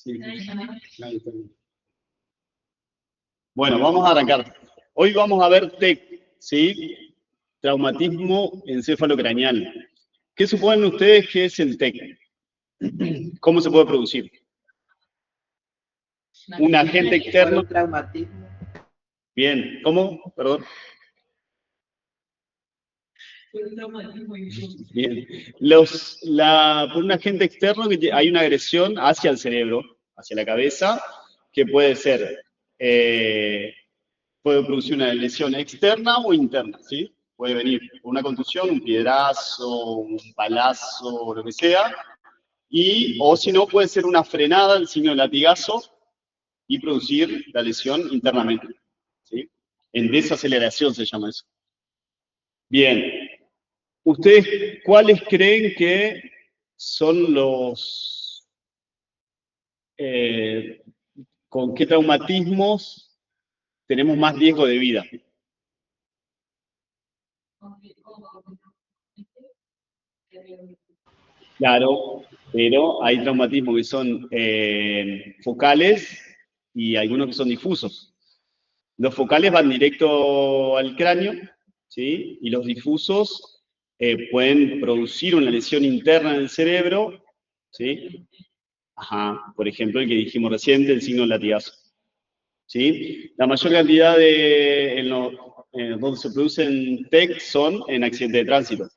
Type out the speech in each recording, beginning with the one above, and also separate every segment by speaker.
Speaker 1: Sí. Bueno, vamos a arrancar. Hoy vamos a ver TEC, ¿sí? Traumatismo encéfalo-craneal. ¿Qué suponen ustedes que es el TEC? ¿Cómo se puede producir? Un agente externo.
Speaker 2: Traumatismo.
Speaker 1: Bien, ¿cómo? Perdón. Bien. Por un agente externo hay una agresión hacia el cerebro, hacia la cabeza, que puede ser, puede producir una lesión externa o interna, ¿sí? Puede venir una contusión, un piedrazo, un palazo, lo que sea, o si no, puede ser una frenada, el signo de latigazo, y producir la lesión internamente, ¿sí? En desaceleración se llama eso. Bien. ¿Ustedes cuáles creen que son con qué traumatismos tenemos más riesgo de vida? Claro, pero hay traumatismos que son focales y algunos que son difusos. Los focales van directo al cráneo, ¿sí? Y los difusos pueden producir una lesión interna en el cerebro, ¿sí? Ajá, por ejemplo, el que dijimos reciente, el signo del latigazo. ¿Sí? La mayor cantidad donde se producen TEC son en accidentes de tránsito.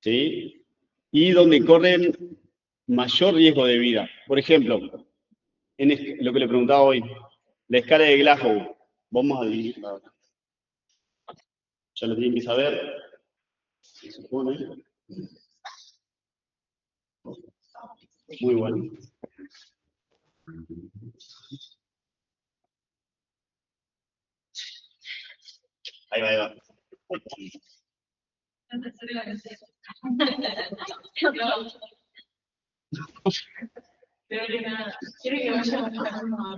Speaker 1: ¿Sí? Y donde corren mayor riesgo de vida. Por ejemplo, lo que le preguntaba hoy, la escala de Glasgow. Vamos a dividirla ahora. Ya lo tienen que saber, se supone. Muy bueno. Ahí va, ahí va.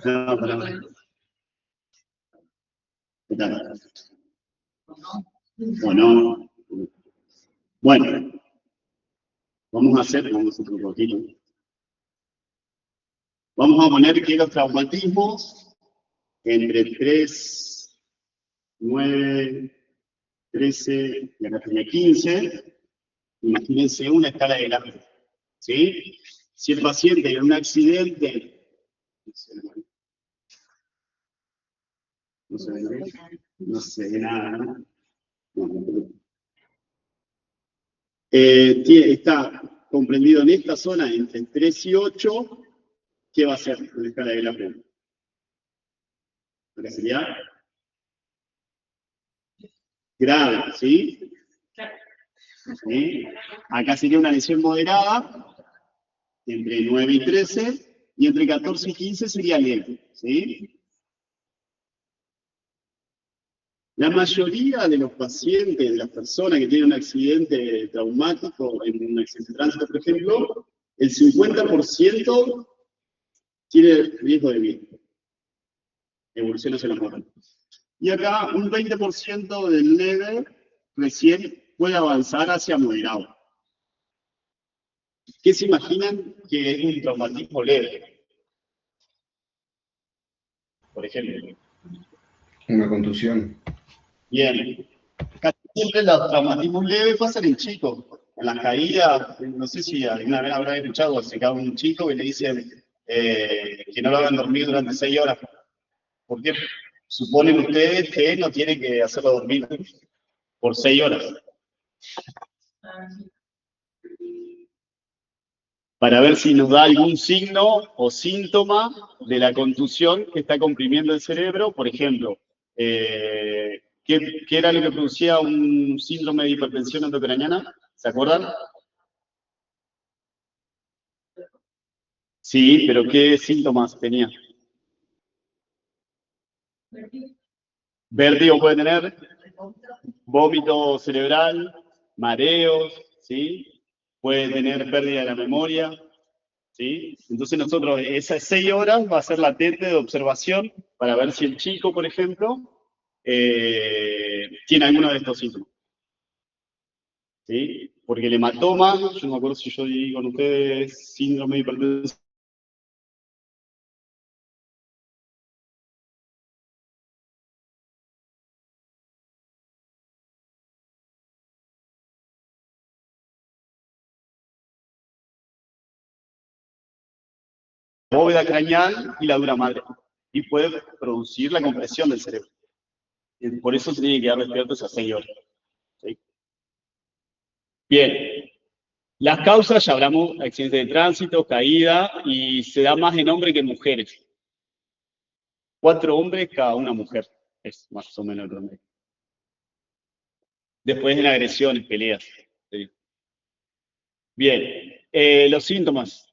Speaker 1: No, para. Bueno, bueno, vamos a hacer otro poquito. Vamos a poner que los traumatismos entre 3, 9, 13 y acá tenía 15. Imagínense una escala de Glasgow, ¿sí? Si el paciente en un accidente, no se ve nada, ¿no? Está comprendido en esta zona entre 3 y 8, ¿qué va a ser en la escala de Glasgow? ¿Qué sería? Grave, ¿sí? ¿Sí? Acá sería una lesión moderada, entre 9 y 13, y entre 14 y 15 sería leve, ¿sí? La mayoría de los pacientes, de las personas que tienen un accidente traumático, en un accidente de tránsito, por ejemplo, el 50% tiene riesgo de vida, evolución hacia la muerte. Y acá un 20% del leve recién puede avanzar hacia moderado. ¿Qué se imaginan que es un traumatismo leve? Por ejemplo.
Speaker 3: Una contusión.
Speaker 1: Bien. Casi siempre los traumatismos leves pasan en chicos. En las caídas, no sé si alguna vez habrán escuchado, se cae un chico y le dicen que no lo hagan dormir durante 6 horas. ¿Por qué suponen ustedes que no tienen que hacerlo dormir por 6 horas? Para ver si nos da algún signo o síntoma de la contusión que está comprimiendo el cerebro. Por ejemplo, ¿qué era lo que producía un síndrome de hipertensión endocraniana? ¿Se acuerdan? Sí, pero ¿qué síntomas tenía? Vértigo puede tener, vómito cerebral, mareos, ¿sí? Puede tener pérdida de la memoria, ¿sí? Entonces nosotros, esas 6 horas va a ser latente de observación para ver si el chico, por ejemplo, tiene alguno de estos síntomas. ¿Sí? Porque el hematoma, yo no me acuerdo si yo di con ustedes síndrome de hipertensión bóveda craneal y la dura madre. Y puede producir la compresión del cerebro. Por eso se tiene que quedar despiertos a 6 horas. ¿Sí? Bien. Las causas, ya hablamos, accidente de tránsito, caída, y se da más en hombres que en mujeres. 4 hombres, cada una mujer. Es más o menos el promedio. Después en agresiones, peleas. ¿Sí? Bien, los síntomas.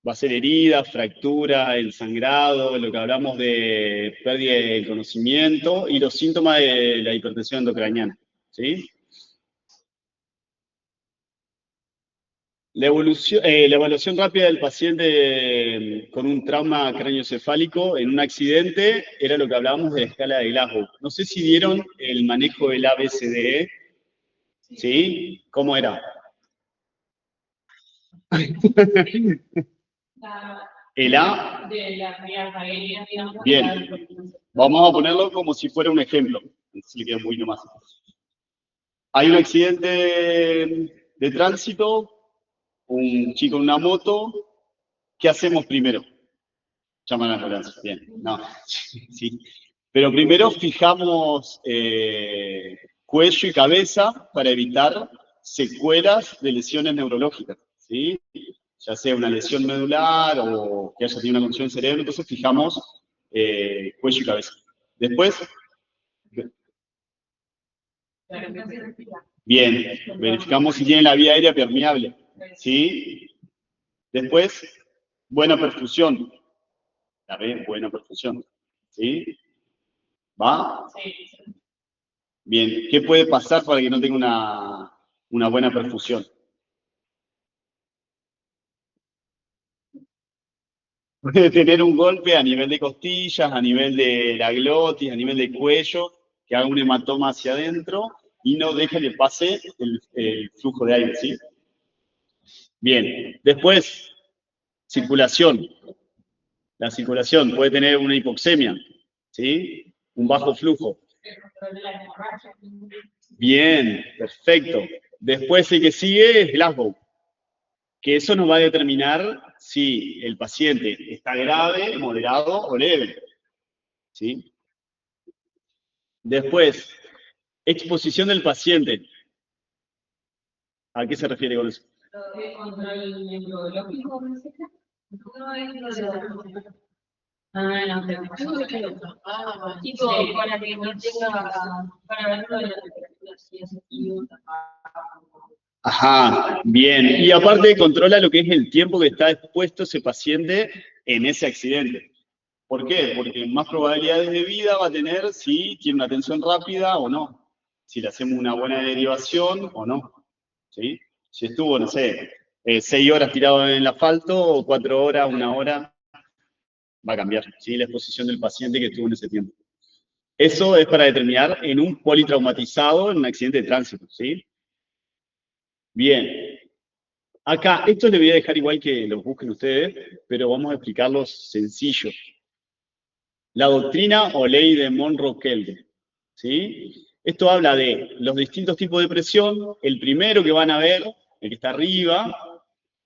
Speaker 1: Va a ser herida, fractura, el sangrado, lo que hablamos de pérdida de conocimiento y los síntomas de la hipertensión endocraniana. ¿Sí? La evaluación rápida del paciente con un trauma craneoencefálico en un accidente era lo que hablábamos de la escala de Glasgow. No sé si vieron el manejo del ABCDE. ¿Sí? ¿Cómo era? El A. Bien. Vamos a ponerlo como si fuera un ejemplo. Así le queda un poquito más. Hay un accidente de tránsito, un chico en una moto. ¿Qué hacemos primero? Llaman a la ambulancia. Bien. No. Sí. Pero primero fijamos cuello y cabeza para evitar secuelas de lesiones neurológicas. ¿Sí? Ya sea una lesión medular o que haya tenido una contusión en cerebro, entonces fijamos cuello y cabeza. Después, bien, verificamos si tiene la vía aérea permeable, ¿sí? Después, buena perfusión, la B, buena perfusión, ¿sí? ¿Va? Bien, ¿qué puede pasar para que no tenga una buena perfusión? Puede tener un golpe a nivel de costillas, a nivel de la glotis, a nivel de cuello, que haga un hematoma hacia adentro y no deje que pase el flujo de aire, ¿sí? Bien, después, circulación. La circulación puede tener una hipoxemia, ¿sí? Un bajo flujo. Bien, perfecto. Después el que sigue es Glasgow, que eso nos va a determinar si el paciente está grave, moderado o leve, ¿sí? Después, exposición del paciente. ¿A qué se refiere con eso? Control neurológico. Tipo, para que no tenga, para ver lo de la temperatura. Ajá, bien. Y aparte controla lo que es el tiempo que está expuesto ese paciente en ese accidente. ¿Por qué? Porque más probabilidades de vida va a tener si tiene una atención rápida o no. Si le hacemos una buena derivación o no. ¿Sí? Si estuvo, no sé, 6 horas tirado en el asfalto o 4 horas, 1 hora, va a cambiar, ¿sí? La exposición del paciente que estuvo en ese tiempo. Eso es para determinar en un politraumatizado en un accidente de tránsito, ¿sí? Bien. Acá, esto le voy a dejar igual que lo busquen ustedes, pero vamos a explicarlos sencillo. La doctrina o ley de Monroe-Kelvin, ¿sí? Esto habla de los distintos tipos de presión. El primero que van a ver, el que está arriba,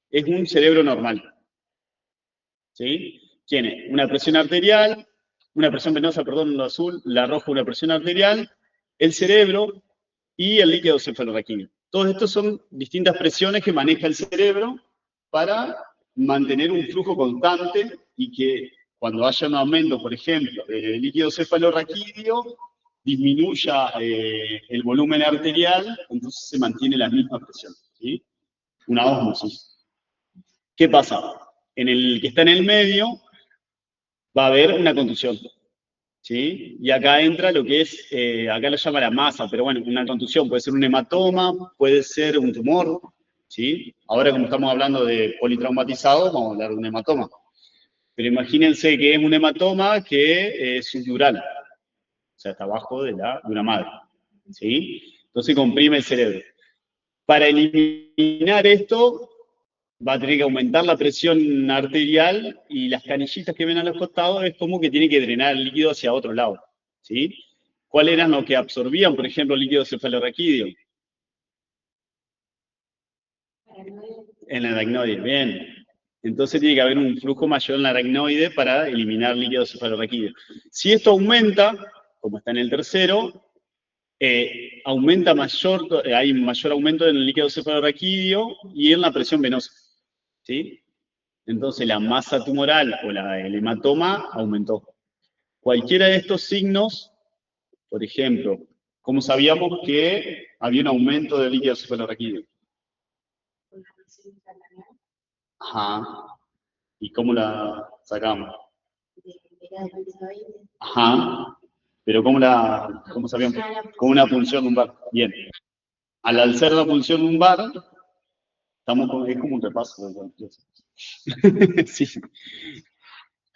Speaker 1: es un cerebro normal, ¿sí? Tiene una presión arterial, una presión venosa, perdón, lo azul, la roja una presión arterial, el cerebro y el líquido cefalorraquídeo. Todos estos son distintas presiones que maneja el cerebro para mantener un flujo constante y que cuando haya un aumento, por ejemplo, del líquido cefalorraquídeo, disminuya el volumen arterial, entonces se mantiene la misma presión, ¿sí? Una ósmosis. ¿Qué pasa? En el que está en el medio va a haber una contusión, ¿sí? Y acá entra lo que es, acá lo llama la masa, pero bueno, una contusión puede ser un hematoma, puede ser un tumor, ¿sí? Ahora como estamos hablando de politraumatizado, vamos a hablar de un hematoma. Pero imagínense que es un hematoma que es subdural, o sea, está abajo de una madre, ¿sí? Entonces comprime el cerebro. Para eliminar esto, va a tener que aumentar la presión arterial y las canillitas que ven a los costados es como que tiene que drenar el líquido hacia otro lado, ¿sí? ¿Cuáles eran los que absorbían, por ejemplo, el líquido cefalorraquídeo? En la aracnoide, bien. Entonces tiene que haber un flujo mayor en la aracnoide para eliminar líquido cefalorraquídeo. Si esto aumenta, como está en el tercero, aumenta hay mayor aumento en el líquido cefalorraquídeo y en la presión venosa. ¿Sí? Entonces la masa tumoral o el hematoma aumentó. Cualquiera de estos signos, por ejemplo, ¿cómo sabíamos que había un aumento del líquido cefalorraquídeo? Ajá. ¿Y cómo la sacamos? Ajá. Pero ¿cómo sabíamos? Con una punción lumbar. Bien. Al alzar la punción lumbar, es como un repaso. Sí.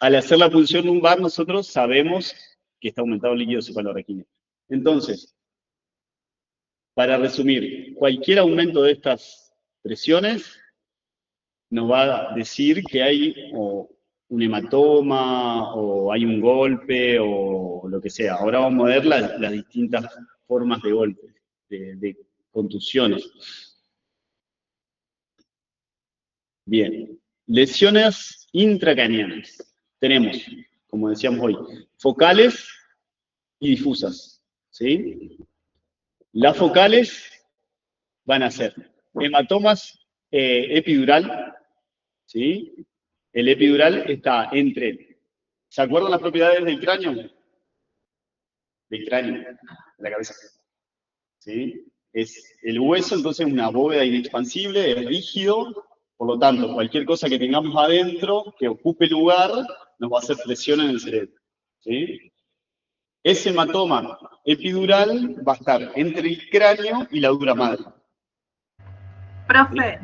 Speaker 1: Al hacer la punción lumbar, nosotros sabemos que está aumentado el líquido cefalorraquídeo. Entonces, para resumir, cualquier aumento de estas presiones nos va a decir que hay un hematoma, o hay un golpe, o lo que sea. Ahora vamos a ver las distintas formas de golpe, de contusiones. Bien, lesiones intracraneales. Tenemos, como decíamos hoy, focales y difusas, ¿sí? Las focales van a ser hematomas epidural, ¿sí? El epidural está entre, ¿se acuerdan las propiedades del cráneo? Del cráneo, de la cabeza, ¿sí? Es el hueso, entonces una bóveda inexpansible, es rígido, por lo tanto, cualquier cosa que tengamos adentro, que ocupe lugar, nos va a hacer presión en el cerebro, ¿sí? Ese hematoma epidural va a estar entre el cráneo y la dura madre.
Speaker 2: Profe,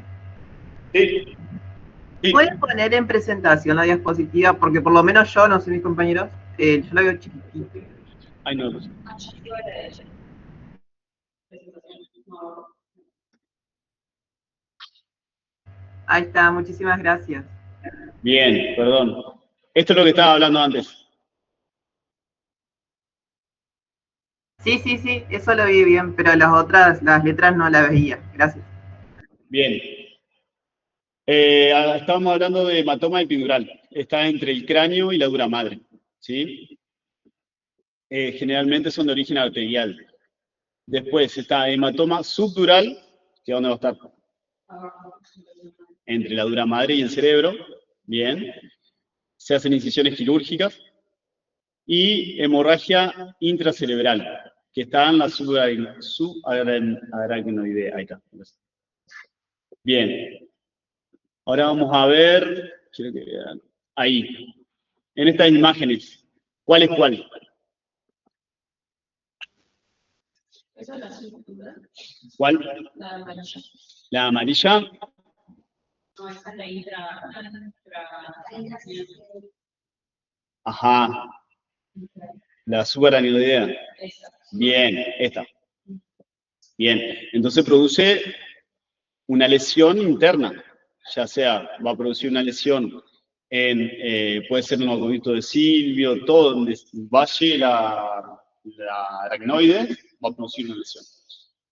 Speaker 1: ¿Sí? Sí.
Speaker 2: ¿puedes poner en presentación la diapositiva? Porque por lo menos yo, no sé mis compañeros, yo la veo chiquitita.
Speaker 1: Ay, no.
Speaker 2: Ahí está, muchísimas gracias.
Speaker 1: Bien, perdón. Esto es lo que estaba hablando antes.
Speaker 2: Sí, eso lo vi bien, pero las letras no las veía. Gracias.
Speaker 1: Bien. Estábamos hablando de hematoma epidural. Está entre el cráneo y la dura madre, ¿sí? Generalmente son de origen arterial. Después está hematoma subdural, que ¿dónde va a estar? Entre la dura madre y el cerebro. Bien. Se hacen incisiones quirúrgicas. Y hemorragia intracerebral, que está en la subaracnoidea. Ahí está. Bien. Ahora vamos a ver, quiero que vean, ahí, en estas imágenes, ¿cuál es cuál? ¿Cuál?
Speaker 4: La amarilla.
Speaker 1: ¿La amarilla?
Speaker 4: No, esa es la intra.
Speaker 1: Ajá. La subaracnoidea. Bien, esta. Bien, entonces produce una lesión interna, ya sea, va a producir una lesión puede ser un autoconducto de Silvio, todo donde vaya la aracnoide, va a producir una lesión.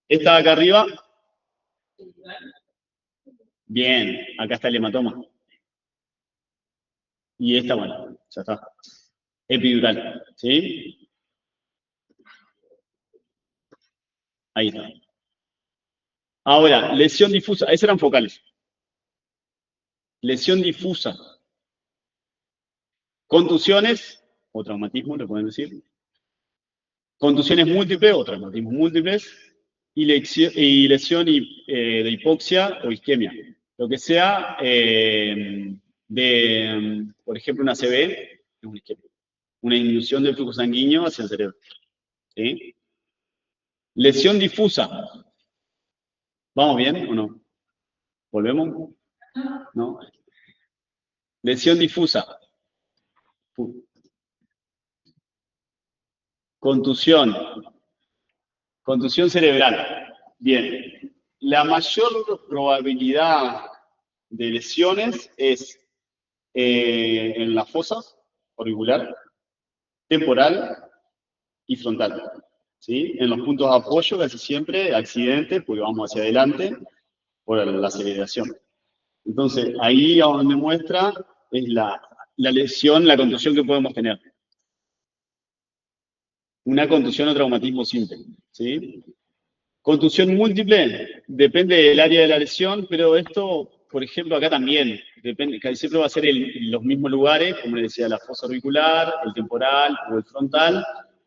Speaker 1: Esta de acá arriba, bien, acá está el hematoma. Y esta, bueno, ya está. Epidural, ¿sí? Ahí está. Ahora, lesión difusa, esas eran focales. Lesión difusa. Contusiones, o traumatismo, le pueden decir. Contusiones múltiples o traumatismos múltiples. Y lesión de hipoxia o isquemia. Lo que sea por ejemplo, una CB, es una isquemia. Una disminución del flujo sanguíneo hacia el cerebro. ¿Sí? Lesión difusa. ¿Vamos bien o no? ¿Volvemos? ¿No? Lesión difusa. Contusión. Contusión cerebral. Bien. La mayor probabilidad de lesiones es en la fosa auricular, temporal y frontal. ¿Sí? En los puntos de apoyo, casi siempre, accidente, porque vamos hacia adelante por la aceleración. Entonces, ahí a donde muestra es la lesión, la contusión que podemos tener. Una contusión o traumatismo simple, ¿sí? Contusión múltiple, depende del área de la lesión, pero esto, por ejemplo, acá también, depende, casi siempre va a ser en los mismos lugares, como les decía, la fosa auricular, el temporal o el frontal,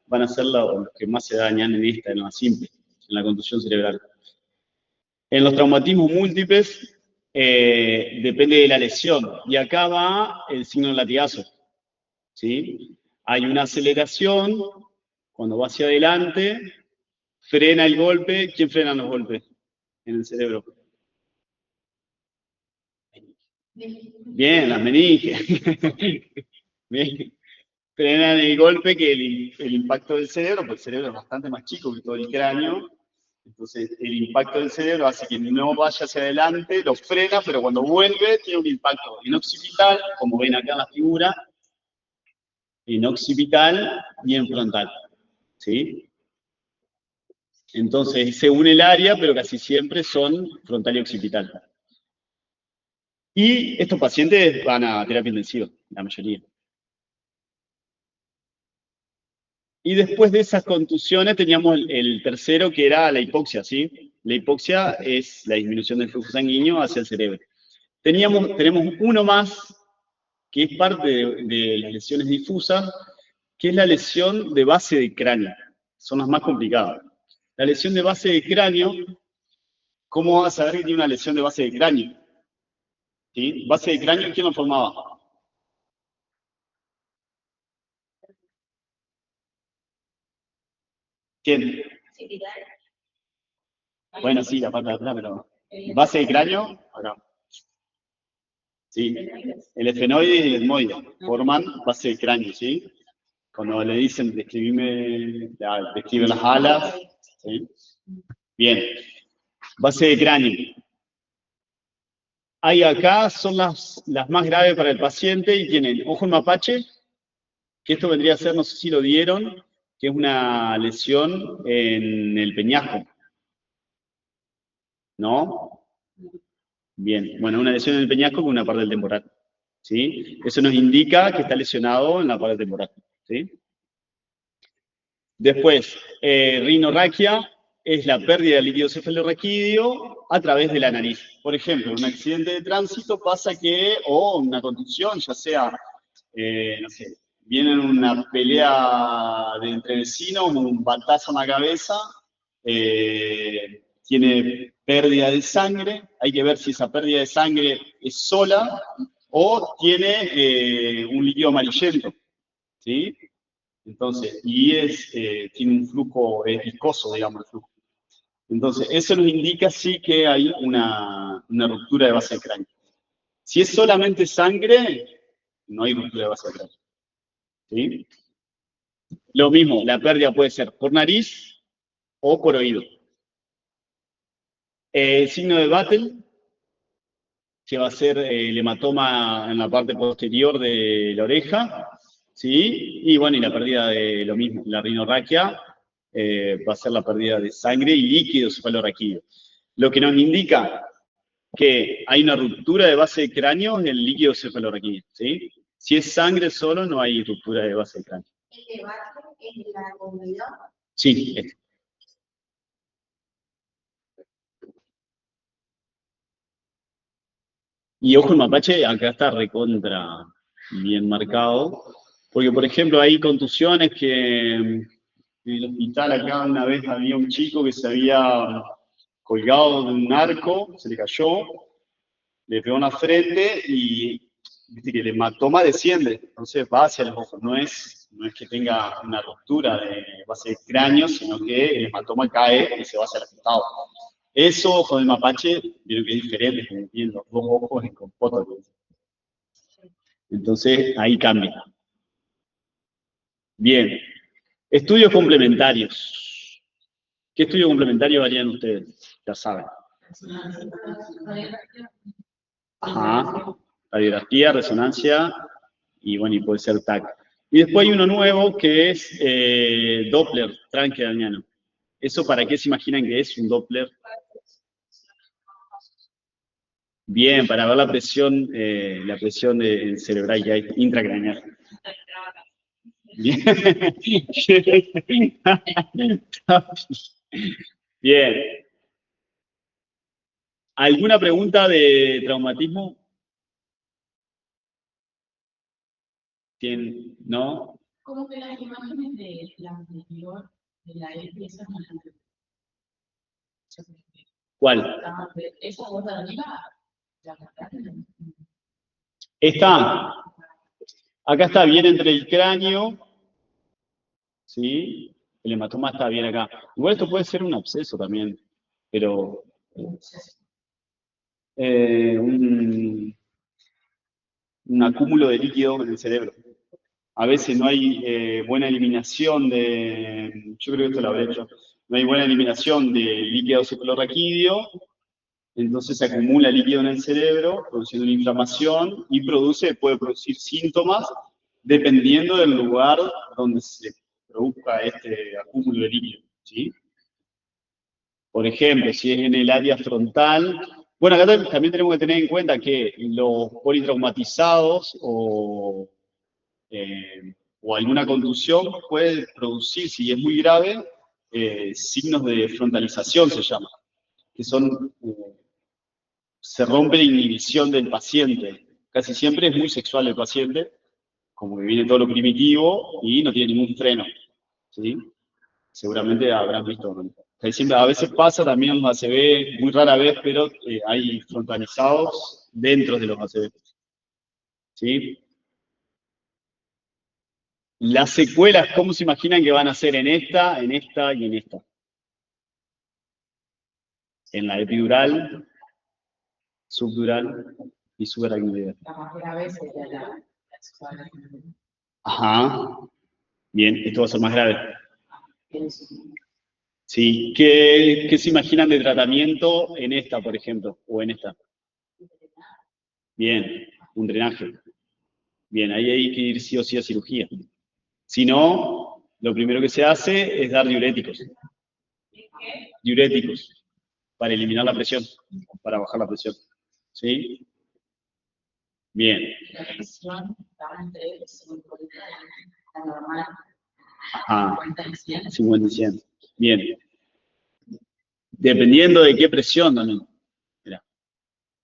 Speaker 1: van a ser los que más se dañan en la simple, en la contusión cerebral. En los traumatismos múltiples, depende de la lesión, y acá va el signo del latigazo, ¿sí? Hay una aceleración, cuando va hacia adelante, frena el golpe. ¿Quién frena los golpes en el cerebro? Bien, las meninges. Bien. Frenan el golpe que el impacto del cerebro, porque el cerebro es bastante más chico que todo el cráneo. Entonces, el impacto del cerebro hace que no vaya hacia adelante, lo frena, pero cuando vuelve tiene un impacto en occipital, como ven acá en la figura, en occipital y en frontal. ¿Sí? Entonces, según el área, pero casi siempre son frontal y occipital. Y estos pacientes van a terapia intensiva, la mayoría. Y después de esas contusiones teníamos el tercero, que era la hipoxia, ¿sí? La hipoxia es la disminución del flujo sanguíneo hacia el cerebro. Tenemos uno más, que es parte de las lesiones difusas, que es la lesión de base de cráneo. Son las más complicadas. La lesión de base de cráneo, ¿cómo vas a saber que tiene una lesión de base de cráneo? ¿Sí? Base de cráneo, ¿quién lo formaba? ¿Quién? Bueno, sí, la parte de atrás, pero... Base de cráneo, acá. Sí, el esfenoide y el etmoide forman base de cráneo, ¿sí? Cuando le dicen, describe las alas, ¿sí? Bien, base de cráneo. Hay acá, son las más graves para el paciente y tienen ojo en mapache, que esto vendría a ser, no sé si lo dieron, que es una lesión en el peñasco. ¿No? Bien, bueno, una lesión en el peñasco con una parte del temporal. ¿Sí? Eso nos indica que está lesionado en la parte temporal. ¿Sí? Después, rinorraquia es la pérdida del líquido cefalorraquídeo a través de la nariz. Por ejemplo, en un accidente de tránsito pasa que, o una contusión, ya sea, no sé, viene en una pelea entre vecinos, un batazo en la cabeza, tiene pérdida de sangre, hay que ver si esa pérdida de sangre es sola o tiene un líquido amarillento, ¿sí? Entonces, tiene un flujo, es viscoso, digamos, el flujo. Entonces, eso nos indica sí que hay una ruptura de base de cráneo. Si es solamente sangre, no hay ruptura de base de cráneo. ¿Sí? Lo mismo, la pérdida puede ser por nariz o por oído. El signo de Battle, que va a ser el hematoma en la parte posterior de la oreja, ¿sí? Y bueno, y la pérdida de lo mismo, la rinorraquia, va a ser la pérdida de sangre y líquido cefalorraquídeo. Lo que nos indica que hay una ruptura de base de cráneo en el líquido cefalorraquídeo, ¿sí? Si es sangre solo, no hay ruptura de base de cráneo.
Speaker 5: ¿El debate es la comunidad?
Speaker 1: Sí, este. Y ojo, el mapache acá está recontra bien marcado, porque por ejemplo hay contusiones que en el hospital acá una vez había un chico que se había colgado de un arco, se le cayó, le pegó en la frente y viste que el hematoma desciende, entonces va hacia los ojos, no es que tenga una ruptura de base de cráneo, sino que el hematoma cae y se va hacia el costado. Eso, ojo del mapache, vieron que es diferente, como tienen los dos ojos en compoto. Entonces, ahí cambia. Bien. Estudios complementarios. ¿Qué estudio complementario harían ustedes? Ya saben. Ajá. Radiografía, resonancia, y bueno, y puede ser TAC. Y después hay uno nuevo que es Doppler transcraniano. ¿Eso para qué se imaginan que es un Doppler? Bien, para ver la presión cerebral que hay intracraneal. Bien. Bien. ¿Alguna pregunta de traumatismo? ¿Quién? ¿No?
Speaker 4: Como que las imágenes de la anterior, de la EPI, esas no las veo.
Speaker 1: ¿Cuál?
Speaker 4: Esa dos de arriba, ya está.
Speaker 1: Está. Acá está bien entre el cráneo. ¿Sí? El hematoma está bien acá. Igual esto puede ser un absceso también, pero un acúmulo de líquido en el cerebro. A veces no hay buena eliminación yo creo que esto lo habré hecho, no hay buena eliminación de líquido cefalorraquídeo, entonces se acumula líquido en el cerebro, produciendo una inflamación y puede producir síntomas dependiendo del lugar donde se produzca este acúmulo de líquido, ¿sí? Por ejemplo, si es en el área frontal. Bueno, acá también tenemos que tener en cuenta que los politraumatizados o alguna contusión puede producir, si es muy grave, signos de frontalización se llama, que se rompe la inhibición del paciente. Casi siempre es muy sexual el paciente, como que viene todo lo primitivo y no tiene ningún freno, ¿sí? Seguramente habrán visto. A veces pasa también en los ACV, muy rara vez, pero hay frontalizados dentro de los ACV. ¿Sí? Las secuelas, ¿cómo se imaginan que van a ser en esta y en esta? En la epidural, subdural y subaracnoidal.
Speaker 4: La más grave sería la sexual.
Speaker 1: Ajá. Bien, esto va a ser más grave. Sí. ¿Qué se imaginan de tratamiento en esta, por ejemplo? O en esta. Bien, un drenaje. Bien, ahí hay que ir sí o sí a cirugía. Si no, lo primero que se hace es dar diuréticos. Diuréticos, para eliminar la presión, para bajar la presión. ¿Sí? Bien.
Speaker 4: La presión está entre 50 la normal.
Speaker 1: Ajá.
Speaker 4: 50 y 100.
Speaker 1: 50 y 100. Bien. Dependiendo de qué presión también. Mirá.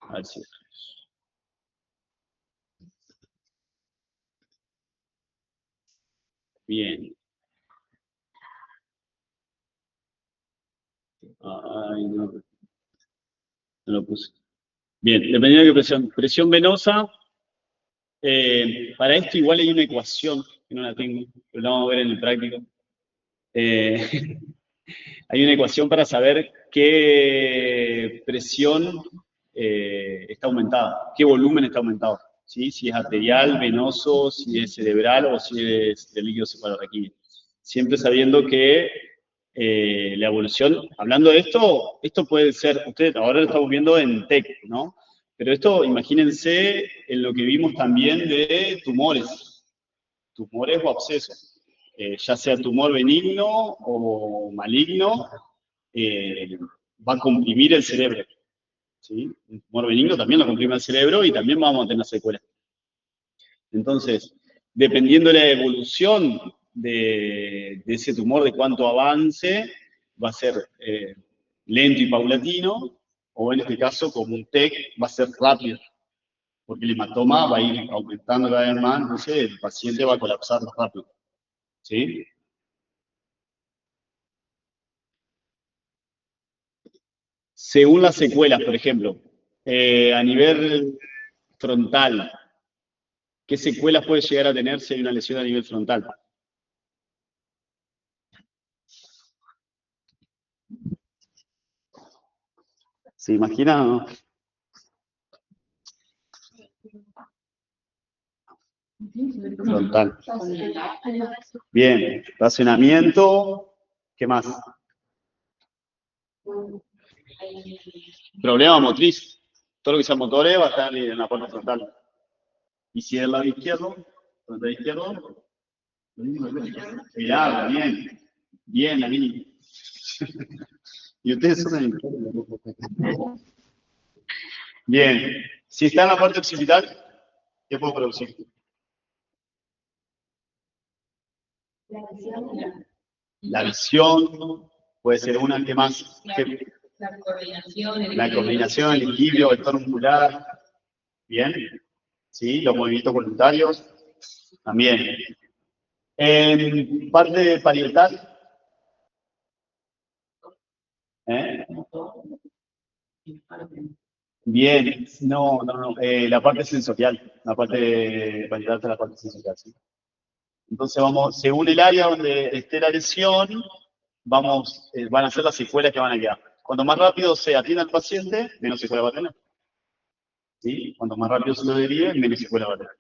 Speaker 1: A ver si. Bien. Ay, no. No lo puse. Bien, dependiendo de qué presión. Presión venosa. Para esto igual hay una ecuación, que no la tengo, pero la vamos a ver en el práctico. Hay una ecuación para saber qué presión está aumentada, qué volumen está aumentado. ¿Sí? Si es arterial, venoso, si es cerebral o si es de líquido cefalorraquídeo. Siempre sabiendo que la evolución, hablando de esto puede ser, ustedes ahora lo estamos viendo en TEC, ¿no? Pero esto, imagínense en lo que vimos también de tumores o abscesos. Ya sea tumor benigno o maligno, va a comprimir el cerebro. ¿Sí? Un tumor benigno también lo comprime el cerebro y también vamos a tener secuelas. Entonces, dependiendo de la evolución de ese tumor, de cuánto avance, va a ser lento y paulatino, o en este caso, como un TEC, va a ser rápido, porque el hematoma va a ir aumentando cada vez más, entonces el paciente va a colapsar más rápido. ¿Sí? Según las secuelas, por ejemplo, a nivel frontal, ¿qué secuelas puede llegar a tener si hay una lesión a nivel frontal? ¿Se imaginan o no? Frontal. Bien, racionamiento. ¿Qué más? Problema motriz. Todo lo que sea motores va a estar en la parte frontal. Y si es el lado izquierdo, frontal izquierdo, mirá, bien. Bien, ahí. Y ustedes son el... Bien. Si está en la parte occipital, ¿qué puedo producir? La visión puede ser una que más.
Speaker 4: La coordinación,
Speaker 1: La coordinación, el equilibrio, el tono muscular. Bien. Sí, los movimientos voluntarios. También. En parte parietal. ¿Eh? Bien, no, la parte sensorial, la parte parietal es la parte sensorial, ¿sí? Entonces vamos, según el área donde esté la lesión, vamos, van a ser las secuelas que van a quedar. Cuanto más rápido se atienda al paciente, menos secuela va a tener. ¿Sí? Cuanto más rápido se lo derive, menos secuela va a tener.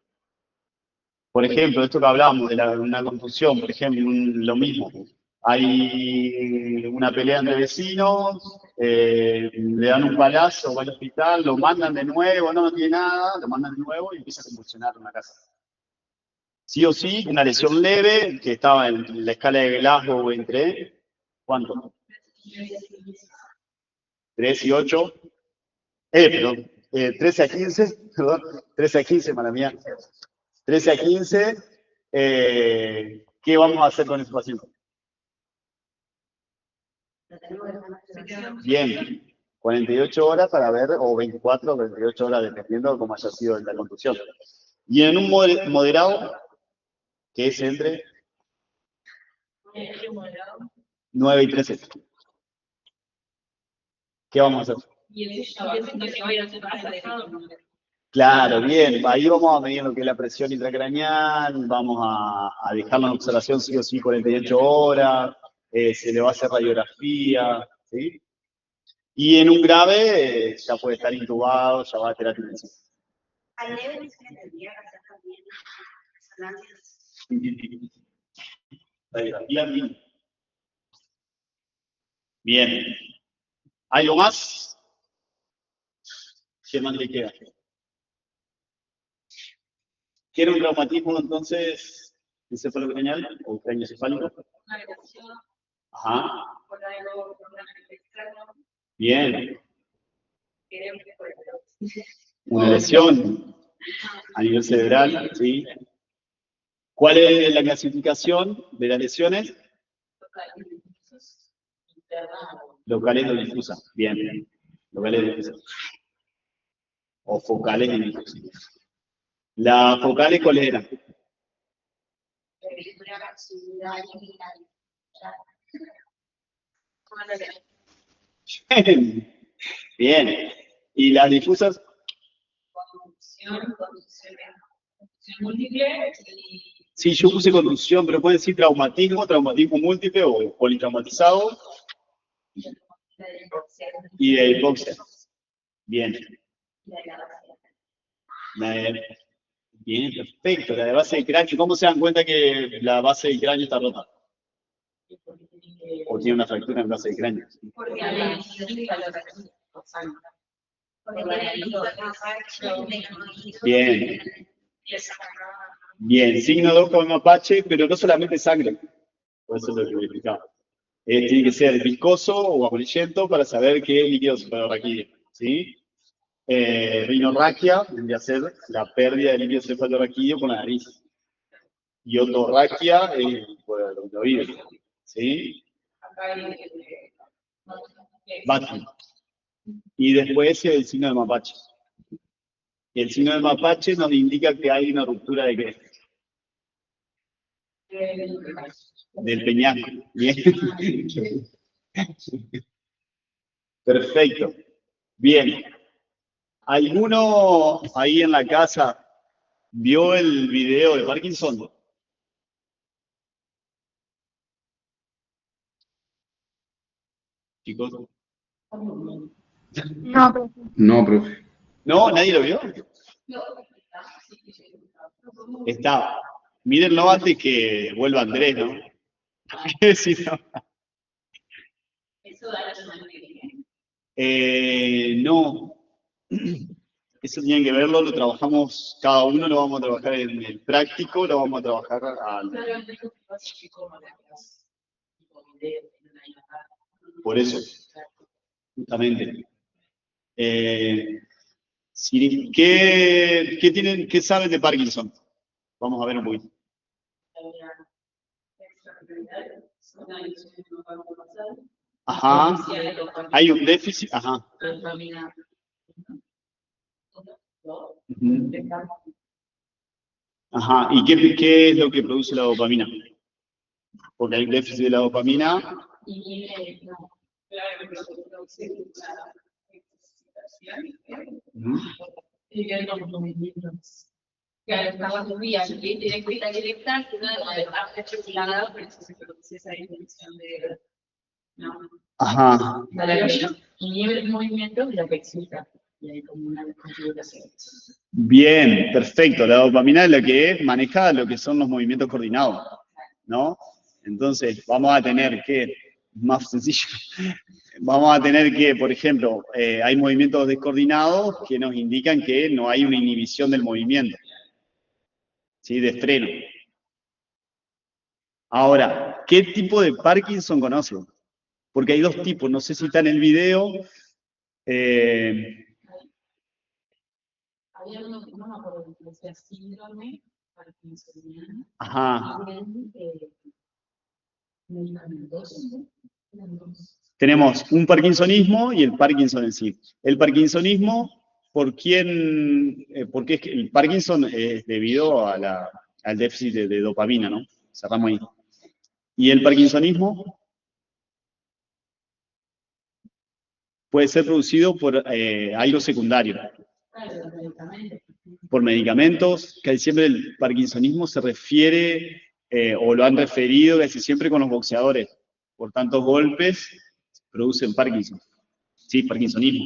Speaker 1: Por ejemplo, esto que hablábamos de una contusión, por ejemplo, lo mismo. Hay una pelea entre vecinos, le dan un palazo, va al hospital, lo mandan de nuevo, no tiene nada, lo mandan de nuevo y empieza a convulsionar una casa. Sí o sí, una lesión leve que estaba en la escala de Glasgow entre, ¿cuánto? 3 y 8. Perdón, 13 a 15, perdón, 13 a 15, mala mía. 13 a 15, ¿qué vamos a hacer con ese paciente? Bien, 48 horas para ver, o 24 o 28 horas, dependiendo de cómo haya sido la contusión. Y en un moderado, que es entre 9 y 13. ¿Qué vamos a hacer? Claro, bien, ahí vamos a medir lo que es la presión intracraneal, vamos a dejarlo en observación sí o sí 48 horas, se le va a hacer radiografía, ¿sí? Y en un grave ya puede estar intubado, ya va a terapia intensiva.
Speaker 5: Al leve se le tendría que hacer también resonancias.
Speaker 1: Radiografía, bien. Bien. ¿Algo más? ¿Qué más le queda? ¿Quiere un traumatismo entonces encefalocraneal o craneoencefálico?
Speaker 4: Una lesión,
Speaker 1: Ajá.
Speaker 4: por algo, por un efecto externo,
Speaker 1: Bien.
Speaker 4: queremos que por
Speaker 1: Una lesión a nivel cerebral, ¿sí? ¿Cuál es la clasificación de las lesiones? Locales o difusas. Bien. Locales o difusas. O focales y difusas. ¿Las focales cuáles eran? Bien. ¿Y las difusas?
Speaker 4: conducción múltiple y
Speaker 1: Sí, yo puse contusión, pero pueden decir traumatismo, traumatismo múltiple o politraumatizado y de hipoxia. Bien. Bien, perfecto. La de base de cráneo. ¿Cómo se dan cuenta que la base del cráneo está rota? O tiene una fractura en base del cráneo.
Speaker 4: porque la
Speaker 1: Bien. Bien, signo de ojo mapache, pero no solamente sangre. Por eso es lo que voy a explicar. Tiene que ser viscoso o amarillento para saber qué líquido cefalorraquídeo. ¿Sí? Rinorraquia tendría que ser la pérdida de líquido cefalorraquídeo con la nariz. Y otorraquia por el oído. ¿Sí? Batman. Y después el signo de mapache. Y el signo de mapache nos indica que hay una ruptura de qué? Del peñasco. Bien. Perfecto. Bien. ¿Alguno ahí en la casa vio el video de Parkinson? Chicos.
Speaker 3: No, profe.
Speaker 1: ¿No? ¿Nadie lo vio? Está. Mírenlo antes que vuelva Andrés, ¿no? Sí, no.
Speaker 4: eso da la semana que
Speaker 1: No. Eso tienen que verlo, lo trabajamos, cada uno lo vamos a trabajar en el práctico, lo vamos a trabajar por eso, justamente. Sí, ¿qué saben de Parkinson? Vamos a ver un poquito. Ajá. Hay un déficit. Ajá. Ujú. Ajá. ¿Y qué es lo que produce la dopamina? Porque hay un déficit de la dopamina. Ujú.
Speaker 4: Claro, estaba muy bien, directa, perfilada, pero eso se produce esa disminución de, ¿no?
Speaker 1: Ajá.
Speaker 4: Nivel de movimiento es lo que excita, y hay como una desconfiguración.
Speaker 1: Bien, perfecto. La dopamina es la que maneja lo que son los movimientos coordinados, ¿no? Entonces, vamos a tener que, más sencillo, vamos a tener que, por ejemplo, hay movimientos descoordinados que nos indican que no hay una inhibición del movimiento, ¿sí? De freno. Ahora, ¿qué tipo de Parkinson conocen? Porque hay dos tipos, no sé si está en el video.
Speaker 4: Había uno, no me acuerdo, que decía síndrome parkinsoniano.
Speaker 1: Ajá.
Speaker 4: Y medicamentoso.
Speaker 1: Tenemos un parkinsonismo y el Parkinson en sí. El parkinsonismo, porque es que el Parkinson es debido a al déficit de dopamina, ¿no? Cerramos ahí. Y el parkinsonismo puede ser producido por algo secundario, por medicamentos, que siempre el parkinsonismo se refiere, o lo han referido casi siempre con los boxeadores. Por tantos golpes, producen Parkinson. Sí, parkinsonismo.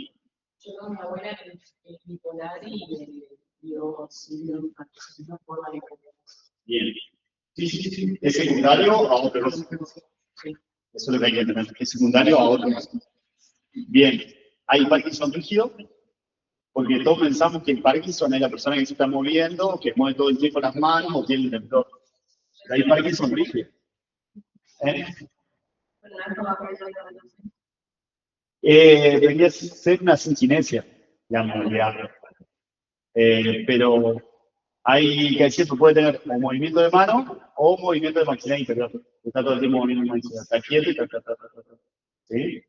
Speaker 4: Yo con mi abuela es bipolar y dio síndrome parkinsonismo por la bipolar.
Speaker 1: Bien. Sí. Es secundario a otro cosa.
Speaker 4: Sí.
Speaker 1: Eso es lo que hay que entender. Es secundario a otro cosa. Bien. Hay Parkinson rígido, porque todos pensamos que el Parkinson es la persona que se está moviendo, que mueve todo el tiempo las manos o tiene el temblor. Hay Parkinson rígido. Debería ser una sincinesia, la movilidad. Pero hay que decir que puede tener un movimiento de mano o un movimiento de maxilar inferior. Está todo el tiempo moviendo el maxilar. Está quieto y ¿sí?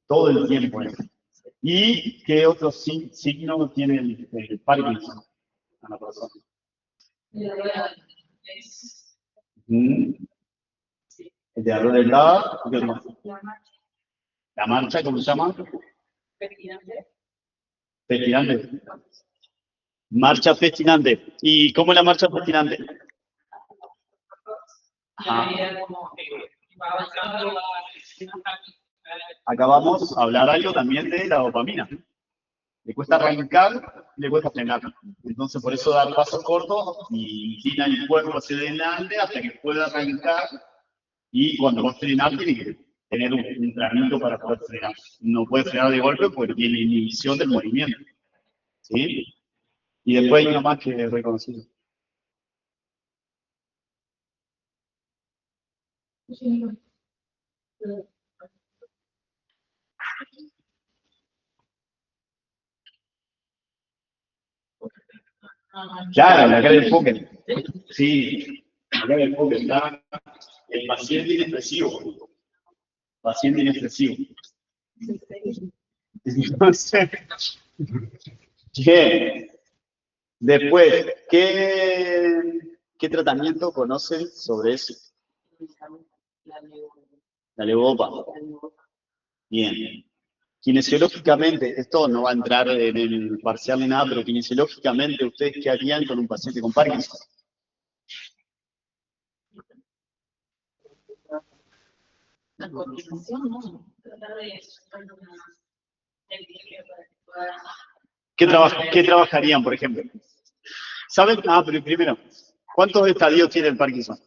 Speaker 1: Todo el tiempo. ¿Y qué otros signos tiene el Parkinson a la persona? El de la rueda delgada, ¿qué más? La marcha, ¿cómo se llama? Pestinante. Marcha pestinante. ¿Y cómo es la marcha pestinante? Acá vamos a hablar algo también de la dopamina. Le cuesta arrancar y le cuesta frenar. Entonces, por eso da pasos cortos y inclina el cuerpo hacia adelante hasta que pueda arrancar. Y cuando va a frenar, tiene que tener un entrenamiento para poder frenar. No puede frenar de golpe porque tiene inhibición del movimiento. ¿Sí? Y después hay uno más que es reconocido. Claro, la cara del enfoque. Sí, la cara del enfoque está el paciente inexpresivo. Paciente inexpresivo. Entonces, bien. Después, ¿qué tratamiento conocen sobre eso? La levodopa. Bien. Kinesiológicamente, esto no va a entrar en el parcial ni nada, pero kinesiológicamente, ¿ustedes qué harían con un paciente con Parkinson?
Speaker 4: La coordinación, ¿no? Tratar de
Speaker 1: ¿Qué trabajarían, por ejemplo? ¿Saben? Pero primero, ¿cuántos estadios tiene el Parkinson?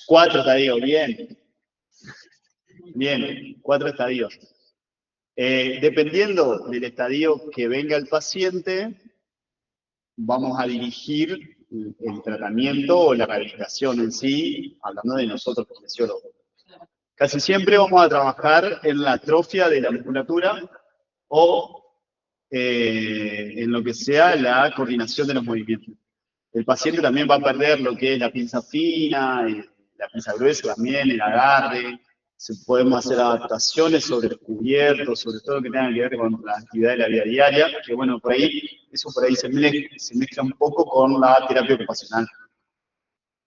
Speaker 1: Cuatro estadios, bien. Bien, 4 estadios. Dependiendo del estadio que venga el paciente, vamos a dirigir el tratamiento o la rehabilitación en sí, hablando de nosotros, kinesiólogos. Casi siempre vamos a trabajar en la atrofia de la musculatura o en lo que sea la coordinación de los movimientos. El paciente también va a perder lo que es la pinza fina, la pinza gruesa también, el agarre. Podemos hacer adaptaciones sobre los cubiertos, sobre todo lo que tenga que ver con la actividad de la vida diaria, que bueno, por ahí, eso por ahí se mezcla un poco con la terapia ocupacional.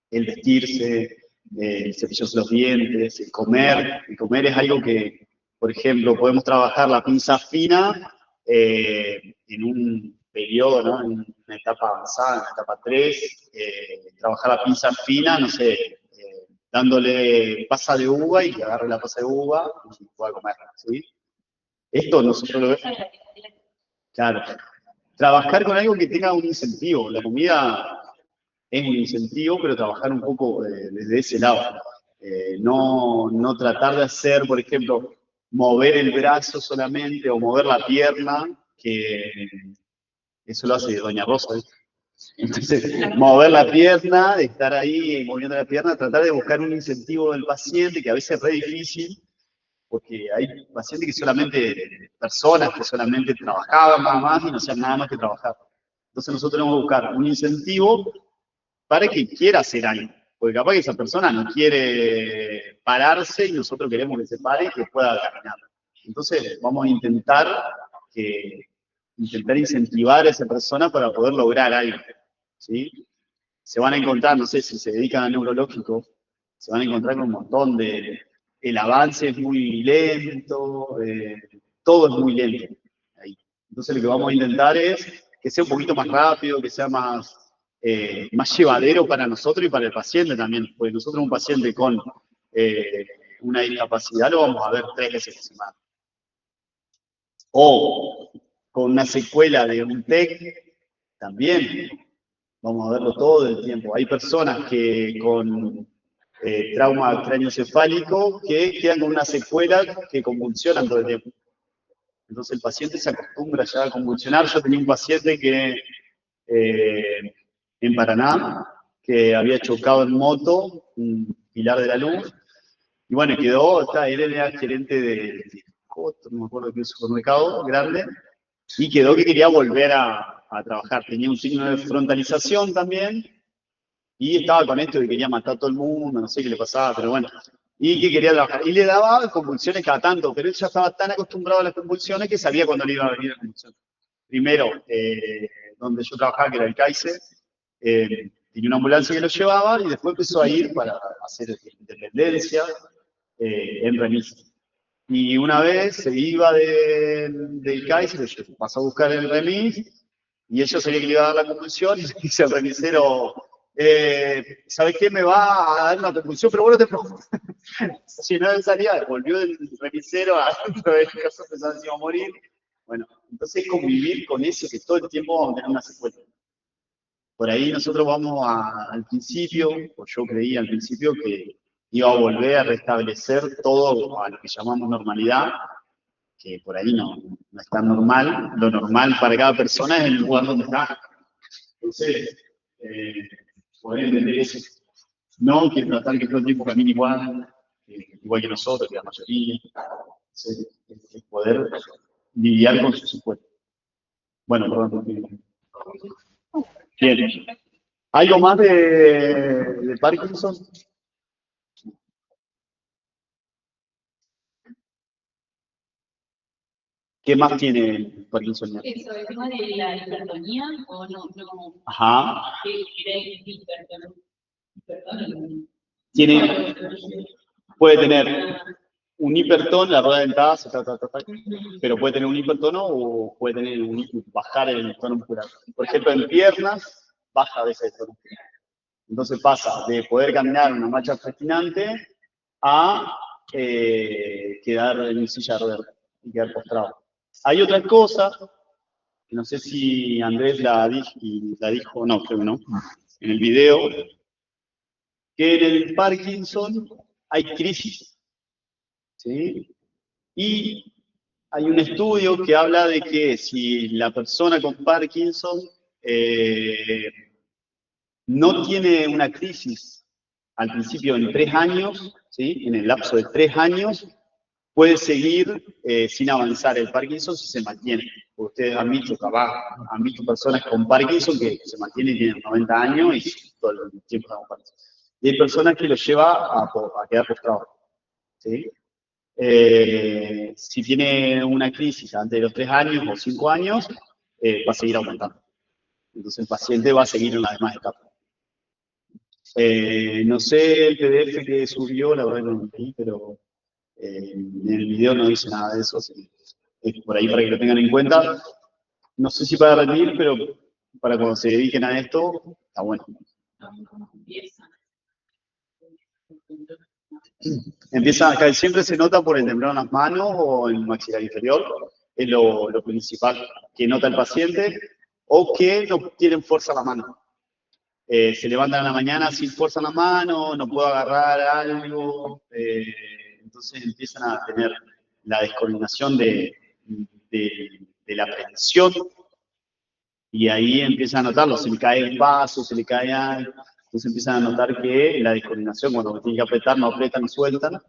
Speaker 1: El vestirse, el cepillarse los dientes, el comer. El comer es algo que, por ejemplo, podemos trabajar la pinza fina en un periodo, ¿no? En una etapa avanzada, en la etapa 3, trabajar la pinza fina, no sé, dándole pasa de uva y que agarre la pasa de uva y pueda comer, ¿sí? Esto nosotros lo vemos. Claro. Trabajar con algo que tenga un incentivo. La comida es un incentivo, pero trabajar un poco desde ese lado. No tratar de hacer, por ejemplo, mover el brazo solamente o mover la pierna, que eso lo hace Doña Rosa, ¿eh? Entonces, mover la pierna, estar ahí moviendo la pierna, tratar de buscar un incentivo del paciente, que a veces es re difícil, porque hay pacientes que solamente, personas que solamente trabajaban nada más y no hacían nada más que trabajar. Entonces nosotros tenemos que buscar un incentivo para que quiera hacer algo. Porque capaz que esa persona no quiere pararse y nosotros queremos que se pare y que pueda caminar. Entonces vamos a intentar incentivar a esa persona para poder lograr algo, ¿sí? Se van a encontrar, no sé, si se dedican a neurológico, se van a encontrar con un montón de... El avance es muy lento, todo es muy lento ahí. Entonces lo que vamos a intentar es que sea un poquito más rápido, que sea más llevadero para nosotros y para el paciente también, porque nosotros un paciente con una discapacidad lo vamos a ver 3 veces a la semana. O con una secuela de un TEC, también vamos a verlo todo el tiempo. Hay personas que con trauma craneoencefálico que quedan con una secuela que convulsionan todo el tiempo. Entonces el paciente se acostumbra ya a convulsionar. Yo tenía un paciente que en Paraná, que había chocado en moto, un pilar de la luz, y bueno, quedó, él era gerente de no me acuerdo qué supermercado grande, y quedó que quería volver a trabajar. Tenía un signo de frontalización también, y estaba con esto que quería matar a todo el mundo, no sé qué le pasaba, pero bueno, y que quería trabajar. Y le daba convulsiones cada tanto, pero él ya estaba tan acostumbrado a las convulsiones que sabía cuándo le iba a venir la convulsión. Primero, donde yo trabajaba, que era el CAICE, tenía una ambulancia que lo llevaba y después empezó a ir para hacer independencia en remis. Y una vez se iba del CAICE, pasó a buscar el remis y ellos sabían que le iba a dar la convulsión y dice el remisero, ¿sabes qué? Me va a dar una convulsión, pero vos no te preocupes. Si no salía, volvió el remisero adentro del caso pensando que se iba a morir. Bueno, entonces convivir con eso, que todo el tiempo vamos a tener una secuela. Por ahí nosotros vamos al principio, o yo creía al principio que iba a volver a restablecer todo a lo que llamamos normalidad, que por ahí no es tan normal. Lo normal para cada persona es el lugar donde está. Entonces, poder entender eso. No que tratar que todo el tiempo camine igual que nosotros, que la mayoría. Entonces, es poder lidiar con su secuela. Bueno, perdón. Bien. ¿Algo más de Parkinson? ¿Qué más tiene Parkinson?
Speaker 4: Eso, el tema de la hipertonía, o no.
Speaker 1: Ajá.
Speaker 4: ¿Qué es hipertonía?
Speaker 1: Puede tener un hipertono, la rueda dentada, pero puede tener un hipertono o puede tener bajar el tono muscular. Por ejemplo, en piernas, baja de ese tono muscular. Entonces pasa de poder caminar una marcha fascinante a quedar en silla de ruedas y quedar postrado. Hay otra cosa, que no sé si Andrés la dijo, no, creo que no, en el video, que en el Parkinson hay crisis, ¿sí? Y hay un estudio que habla de que si la persona con Parkinson no tiene una crisis al principio en 3 años, ¿sí? En el lapso de 3 años, puede seguir sin avanzar el Parkinson si se mantiene. Porque ustedes han visto, capaz, han visto personas con Parkinson que se mantienen y tienen 90 años y todo el tiempo están con Parkinson. Y hay personas que los lleva a quedar postrados, ¿sí? Si tiene una crisis antes de los 3 años o 5 años, va a seguir aumentando. Entonces el paciente va a seguir en las demás etapas. No sé el PDF que subió, la verdad no lo vi, pero en el video no dice nada de eso. Así, es por ahí para que lo tengan en cuenta. No sé si para rendir, pero para cuando se dediquen a esto, está bueno. Empieza acá, siempre se nota por el temblor en las manos o en el maxilar inferior, es lo principal que nota el paciente, o que no tienen fuerza en la mano. Se levantan a la mañana sin fuerza en la mano, no puedo agarrar algo, entonces empiezan a tener la descoordinación de la prensión, y ahí empiezan a notarlo, se le cae el vaso, se le cae algo, entonces empiezan a notar que la descoordinación, cuando me tienen que apretar, no apretan, no sueltan,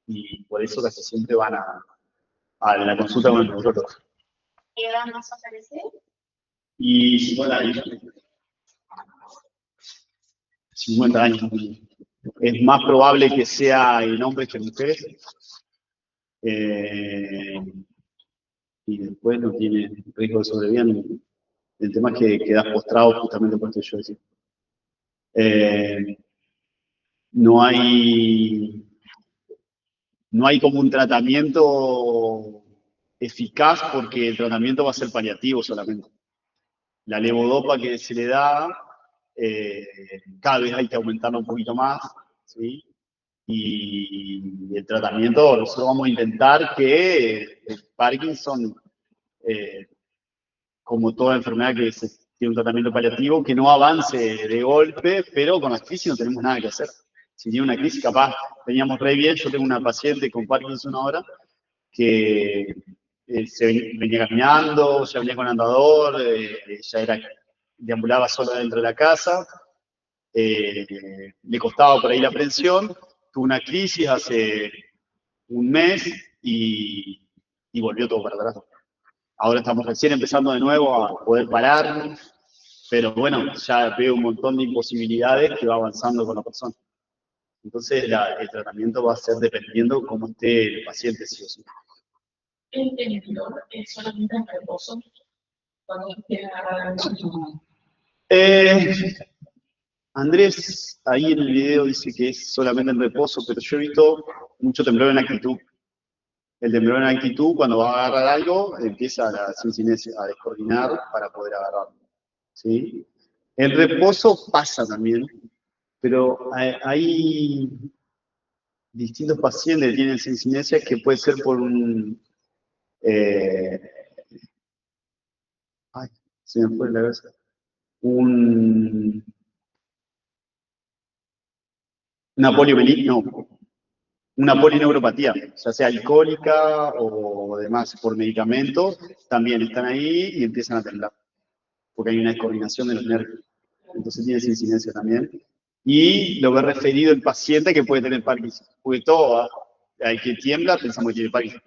Speaker 1: y por eso casi siempre van a la consulta con el neurólogo.
Speaker 5: ¿Qué edad más aparece?
Speaker 1: Y 50 años. 50 años. Es más probable que sea en hombres que en mujeres. Y después no tiene riesgo de sobrevivir. El tema es que quedas postrado justamente por esto que yo decía. No hay como un tratamiento eficaz porque el tratamiento va a ser paliativo solamente. La levodopa que se le da, cada vez hay que aumentarlo un poquito más, ¿sí? Y el tratamiento, nosotros vamos a intentar que el Parkinson, como toda enfermedad que tiene un tratamiento paliativo, que no avance de golpe, pero con la crisis no tenemos nada que hacer. Si tiene una crisis, capaz, veníamos re bien, yo tengo una paciente con Parkinson ahora, que venía caminando, ya venía con andador, ya deambulaba sola dentro de la casa, le costaba por ahí la prensión, tuvo una crisis hace un mes y volvió todo para atrás. Ahora estamos recién empezando de nuevo a poder parar, pero bueno, ya veo un montón de imposibilidades que va avanzando con la persona. Entonces el tratamiento va a ser dependiendo cómo esté el paciente, sí o sí.
Speaker 4: El temblor es solamente en reposo. Cuando queda...
Speaker 1: Andrés, ahí en el video dice que es solamente en reposo, pero yo he visto mucho temblor en actitud. El temblor en actitud, cuando va a agarrar algo, empieza la sincinesia a descoordinar para poder agarrarlo, ¿sí? El reposo pasa también, pero hay distintos pacientes que tienen sincinesia que puede ser por un... ay, se me fue la cabeza. Una poliomelitis, no, una polineuropatía, ya sea alcohólica o demás por medicamentos, también están ahí y empiezan a temblar, porque hay una descoordinación de los nervios. Entonces tiene sincinesia también. Y lo ve referido el paciente que puede tener Parkinson, porque todo, hay que tiembla, pensamos que tiene Parkinson.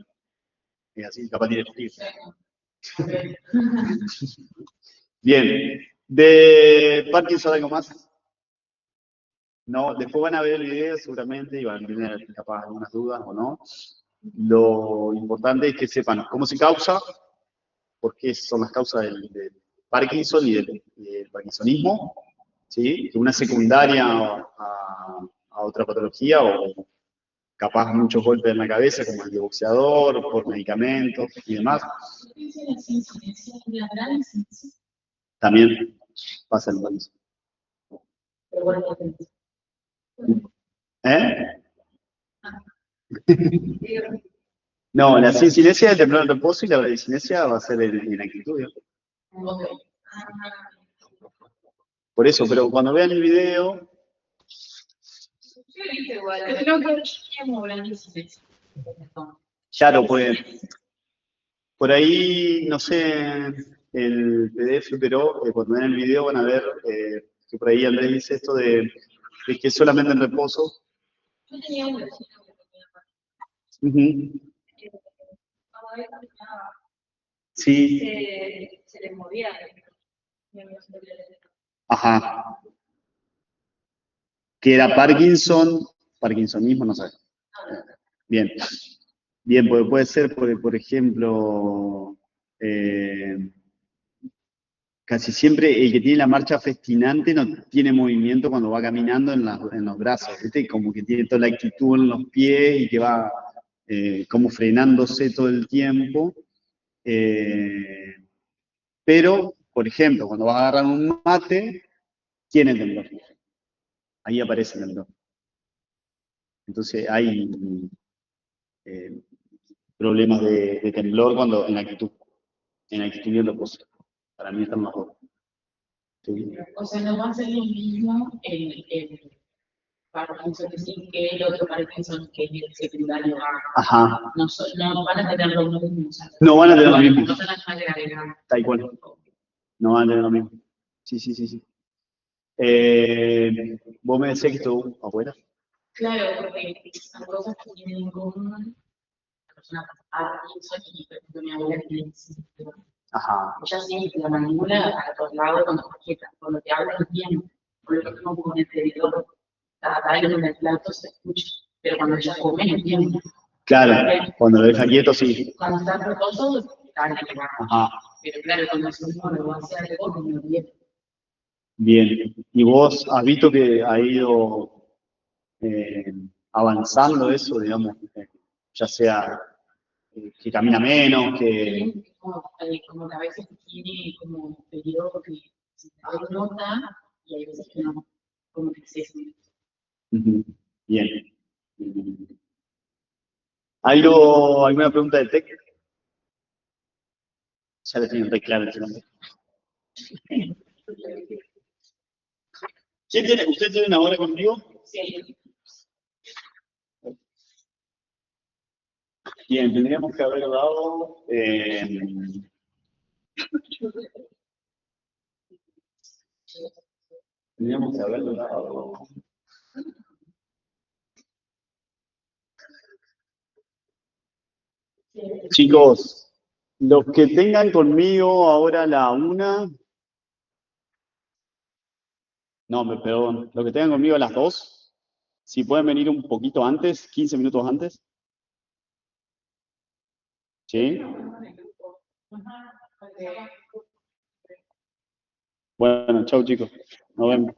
Speaker 1: Es así, capaz tiene Parkinson. Bien, de Parkinson algo más. No, después van a ver el video seguramente y van a tener capaz algunas dudas o no. Lo importante es que sepan cómo se causa, por qué son las causas del Parkinson y del Parkinsonismo, ¿sí? Una secundaria a otra patología o capaz muchos golpes en la cabeza como el de boxeador, por medicamentos y demás. También pasa en Parkinson. ¿Eh? No, la sincinesia del temblor en reposo y la bradicinesia va a ser en actitud. Por eso, pero cuando vean el video... Ya lo pueden. Por ahí, no sé el PDF, pero cuando vean el video van a ver Que por ahí Andrés dice esto de que solamente en reposo.
Speaker 4: Yo tenía un vecino que tenía
Speaker 1: Ujú.
Speaker 4: cada vez que caminaba,
Speaker 1: Sí,
Speaker 4: se les movía.
Speaker 1: ajá. Que era Parkinsonismo, no sé. Bien. Bien, puede ser, por ejemplo, casi siempre el que tiene la marcha festinante no tiene movimiento cuando va caminando en los brazos, ¿viste? Como que tiene toda la actitud en los pies y que va como frenándose todo el tiempo. Pero, por ejemplo, cuando vas a agarrar un mate, tiene temblor. Ahí aparece el temblor. Entonces hay eh, problemas de temblor cuando en la actitud y en reposo. Para mí están mejor. Sí.
Speaker 4: O sea, no va a ser lo mismo el Parkinson que el otro Parkinson que es el secundario A.
Speaker 1: Ajá.
Speaker 4: No van a tener lo mismo.
Speaker 1: No van a tener lo mismo.
Speaker 4: No van a agregar.
Speaker 1: Tal cual. No van a tener lo mismo. Sí. Vos me decías que estuvo afuera.
Speaker 4: Claro, porque son cosas que tienen en común la persona con Parkinson y, por ejemplo, mi abuela tiene síndrome.
Speaker 1: Ajá.
Speaker 4: Ella sí, la mandíbula para todos lados cuando quieta, cuando te habla bien, por lo mismo con el tenedor, cada vez en el plato se escucha, pero cuando ella come no entiende.
Speaker 1: Claro, cuando lo deja quieto, sí.
Speaker 4: Cuando está en reposo, habla que va.
Speaker 1: Ajá.
Speaker 4: Pero claro, cuando es un mono, va a hacer algo, no bien.
Speaker 1: Bien. ¿Y vos has visto que ha ido avanzando eso, digamos, ya sea que camina menos, que...
Speaker 4: Como que a veces tiene como periodo que se nota y hay veces que no, como que se
Speaker 1: Ujú. Bien. ¿Alguna pregunta de Tech? Ya le tienen re claro ese nombre. ¿Usted tiene una hora conmigo?
Speaker 4: Sí.
Speaker 1: Bien, tendríamos que haber dado... tendríamos que haber dado... Chicos, los que tengan conmigo ahora la 1... No, perdón. Los que tengan conmigo a las 2, si pueden venir un poquito antes, 15 minutos antes. ¿Sí? Bueno, chau chicos. Nos vemos.